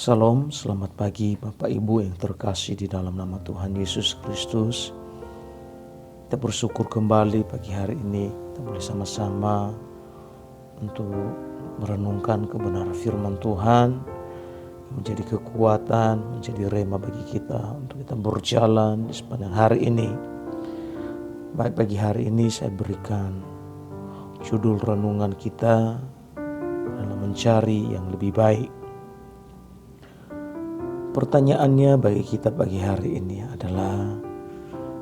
Salam, selamat pagi Bapak Ibu yang terkasih di dalam nama Tuhan Yesus Kristus. Kita bersyukur kembali pagi hari ini kita boleh sama-sama untuk merenungkan kebenaran firman Tuhan, menjadi kekuatan, menjadi rema bagi kita untuk kita berjalan di sepanjang hari ini. Baik, pagi hari ini saya berikan judul renungan kita dalam mencari yang lebih baik. Pertanyaannya bagi kita pagi hari ini adalah,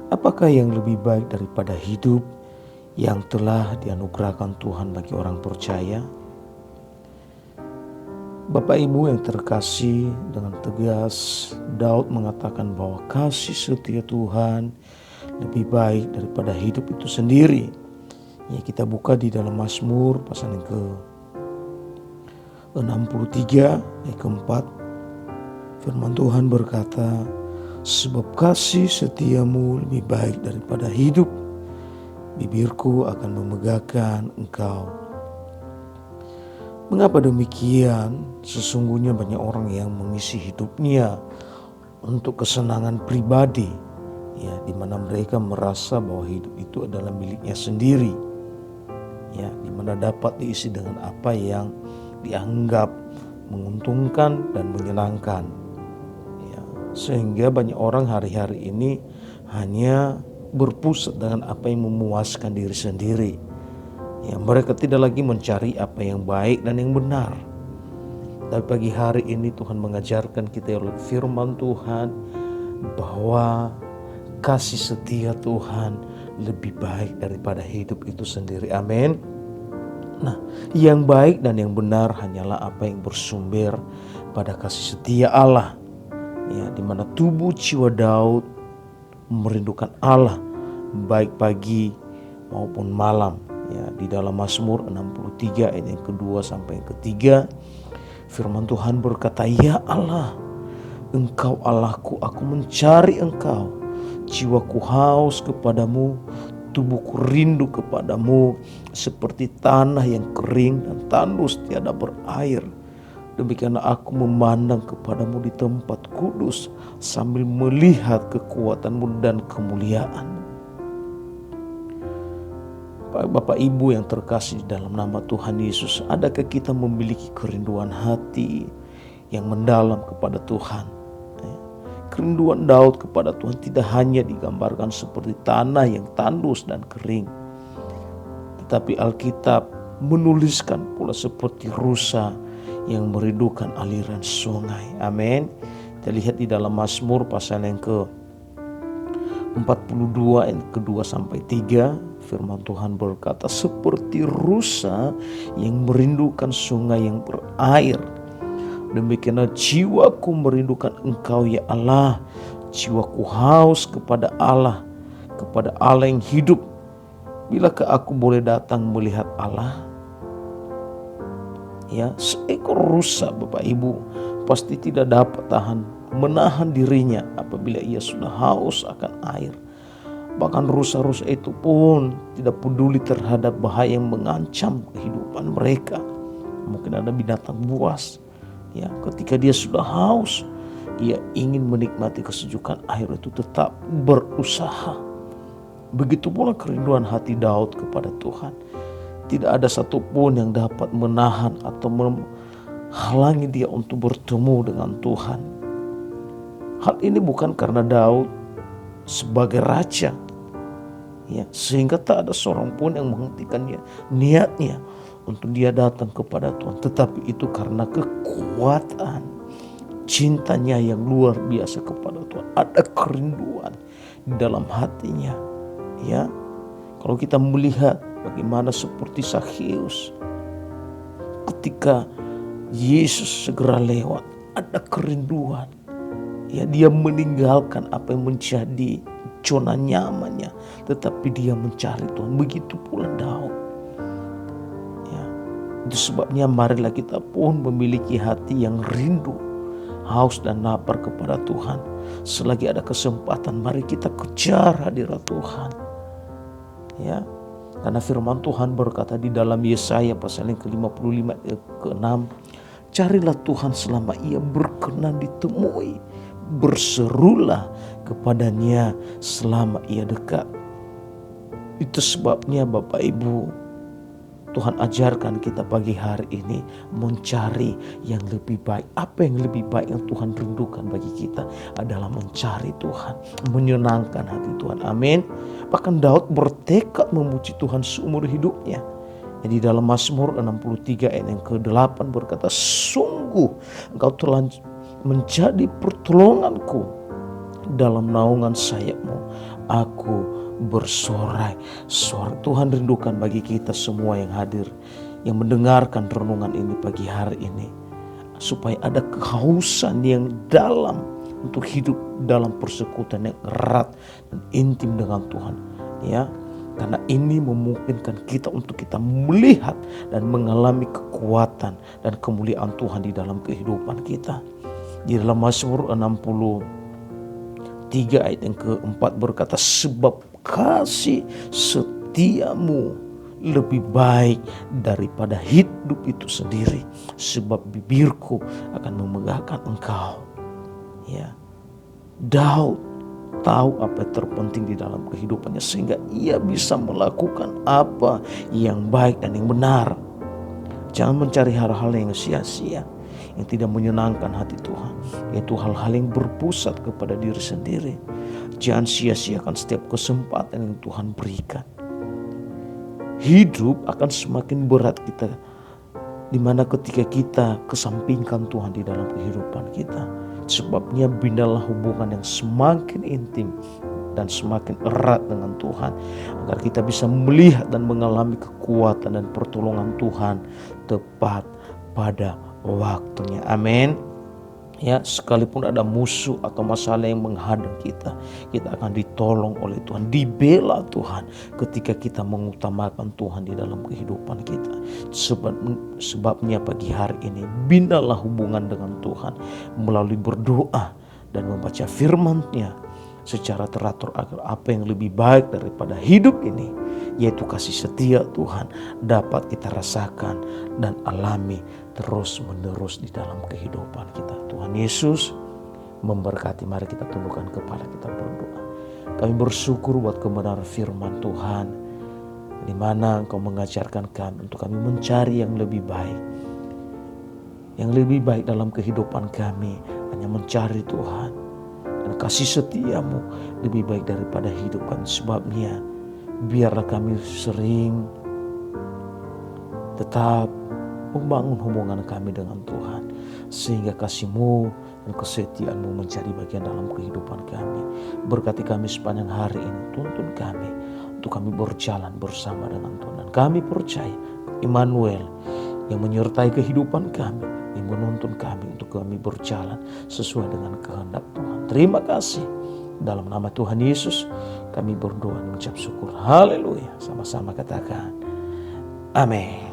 apakah yang lebih baik daripada hidup yang telah dianugerahkan Tuhan bagi orang percaya? Bapak Ibu yang terkasih, dengan tegas Daud mengatakan bahwa kasih setia Tuhan lebih baik daripada hidup itu sendiri. Ya, kita buka di dalam Mazmur pasal yang ke-63 ayat ke-4. Firman Tuhan berkata, sebab kasih setiamu lebih baik daripada hidup, bibirku akan memegahkan engkau. Mengapa demikian? Sesungguhnya banyak orang yang mengisi hidupnya untuk kesenangan pribadi, ya, di mana mereka merasa bahwa hidup itu adalah miliknya sendiri, ya, di mana dapat diisi dengan apa yang dianggap menguntungkan dan menyenangkan. Sehingga banyak orang hari-hari ini hanya berpusat dengan apa yang memuaskan diri sendiri. Ya, mereka tidak lagi mencari apa yang baik dan yang benar. Tapi pagi hari ini Tuhan mengajarkan kita oleh firman Tuhan bahwa kasih setia Tuhan lebih baik daripada hidup itu sendiri. Amin. Nah, yang baik dan yang benar hanyalah apa yang bersumber pada kasih setia Allah. Ya, di mana tubuh jiwa Daud merindukan Allah baik pagi maupun malam. Ya, di dalam Mazmur 63 ayat yang kedua sampai yang ketiga, firman Tuhan berkata, ya Allah, Engkau Allahku, aku mencari Engkau. Jiwaku haus kepadamu, tubuhku rindu kepadamu, seperti tanah yang kering dan tandus tiada berair. Demikianlah aku memandang kepadamu di tempat kudus sambil melihat kekuatanmu dan kemuliaanmu. Bapak Ibu yang terkasih dalam nama Tuhan Yesus, adakah kita memiliki kerinduan hati yang mendalam kepada Tuhan? Kerinduan Daud kepada Tuhan tidak hanya digambarkan seperti tanah yang tandus dan kering, tetapi Alkitab menuliskan pula seperti rusa yang merindukan aliran sungai. Amin. Kita lihat di dalam Mazmur pasal yang ke-42 ayat kedua sampai 3, firman Tuhan berkata, seperti rusa yang merindukan sungai yang berair, demikianlah jiwaku merindukan Engkau ya Allah. Jiwaku haus kepada Allah yang hidup. Bilakah aku boleh datang melihat Allah? Ya, seekor rusa Bapak Ibu pasti tidak dapat menahan dirinya apabila ia sudah haus akan air. Bahkan rusa-rusa itu pun tidak peduli terhadap bahaya yang mengancam kehidupan mereka. Mungkin ada binatang buas, ya, ketika dia sudah haus, ia ingin menikmati kesejukan air itu, tetap berusaha. Begitu pula kerinduan hati Daud kepada Tuhan. Tidak ada satupun yang dapat menahan atau menghalangi dia untuk bertemu dengan Tuhan. Hal ini bukan karena Daud sebagai raja, ya, sehingga tak ada seorang pun yang menghentikan niatnya untuk dia datang kepada Tuhan. Tetapi itu karena kekuatan cintanya yang luar biasa kepada Tuhan. Ada kerinduan di dalam hatinya, ya. Kalau kita melihat bagaimana seperti Zakheus ketika Yesus segera lewat, ada kerinduan. Ya, dia meninggalkan apa yang menjadi zona nyamannya, tetapi dia mencari Tuhan. Begitu pula Daud. Ya, itu sebabnya marilah kita pun memiliki hati yang rindu, haus dan lapar kepada Tuhan. Selagi ada kesempatan, mari kita kejar hadirat Tuhan. Ya, karena firman Tuhan berkata di dalam Yesaya pasal yang ke-55 ke-6, Carilah Tuhan selama ia berkenan ditemui. Berserulah kepadanya selama ia dekat. Itu sebabnya Bapak Ibu, Tuhan ajarkan kita pagi hari ini mencari yang lebih baik. Apa yang lebih baik yang Tuhan rindukan bagi kita adalah mencari Tuhan, menyenangkan hati Tuhan. Amin. Bahkan Daud bertekad memuji Tuhan seumur hidupnya. Jadi dalam Mazmur 63 ayat yang ke-8 berkata, sungguh Engkau telah menjadi pertolonganku, dalam naungan sayap-Mu aku bersorai. Suara Tuhan rindukan bagi kita semua yang hadir, yang mendengarkan renungan ini pagi hari ini, supaya ada kehausan yang dalam untuk hidup dalam persekutuan yang erat dan intim dengan Tuhan. Ya, karena ini memungkinkan kita untuk kita melihat dan mengalami kekuatan dan kemuliaan Tuhan di dalam kehidupan kita. Di dalam Mazmur 63 ayat yang ke-4 berkata, sebab kasih setiamu lebih baik daripada hidup itu sendiri, sebab bibirku akan memegahkan engkau. Ya, Daud tahu apa yang terpenting di dalam kehidupannya, sehingga ia bisa melakukan apa yang baik dan yang benar. Jangan mencari hal-hal yang sia-sia, yang tidak menyenangkan hati Tuhan, yaitu hal-hal yang berpusat kepada diri sendiri. Jangan sia-siakan setiap kesempatan yang Tuhan berikan. Hidup akan semakin berat kita, dimana ketika kita kesampingkan Tuhan di dalam kehidupan kita. Sebabnya binalah hubungan yang semakin intim dan semakin erat dengan Tuhan, agar kita bisa melihat dan mengalami kekuatan dan pertolongan Tuhan tepat pada waktunya. Amin. Ya, sekalipun ada musuh atau masalah yang menghadang kita, kita akan ditolong oleh Tuhan, dibela Tuhan ketika kita mengutamakan Tuhan di dalam kehidupan kita. Sebabnya pagi hari ini binalah hubungan dengan Tuhan melalui berdoa dan membaca firman-Nya secara teratur, agar apa yang lebih baik daripada hidup ini, yaitu kasih setia Tuhan, dapat kita rasakan dan alami terus menerus di dalam kehidupan kita. Tuhan Yesus memberkati. Mari kita tundukkan kepala, kita berdoa. Kami bersyukur buat kebenaran firman Tuhan, di mana Engkau mengajarkan kami untuk kami mencari yang lebih baik. Yang lebih baik dalam kehidupan kami hanya mencari Tuhan, dan kasih setiamu lebih baik daripada hidup kami. Sebabnya biarlah kami sering tetap membangun hubungan kami dengan Tuhan, sehingga kasih-Mu dan kesetiaan-Mu menjadi bagian dalam kehidupan kami. Berkati kami sepanjang hari ini, tuntun kami untuk kami berjalan bersama dengan Tuhan. Dan kami percaya Immanuel yang menyertai kehidupan kami, yang menuntun kami untuk kami berjalan sesuai dengan kehendak Tuhan. Terima kasih. Dalam nama Tuhan Yesus kami berdoa dan mengucap syukur. Haleluya. Sama-sama katakan amin.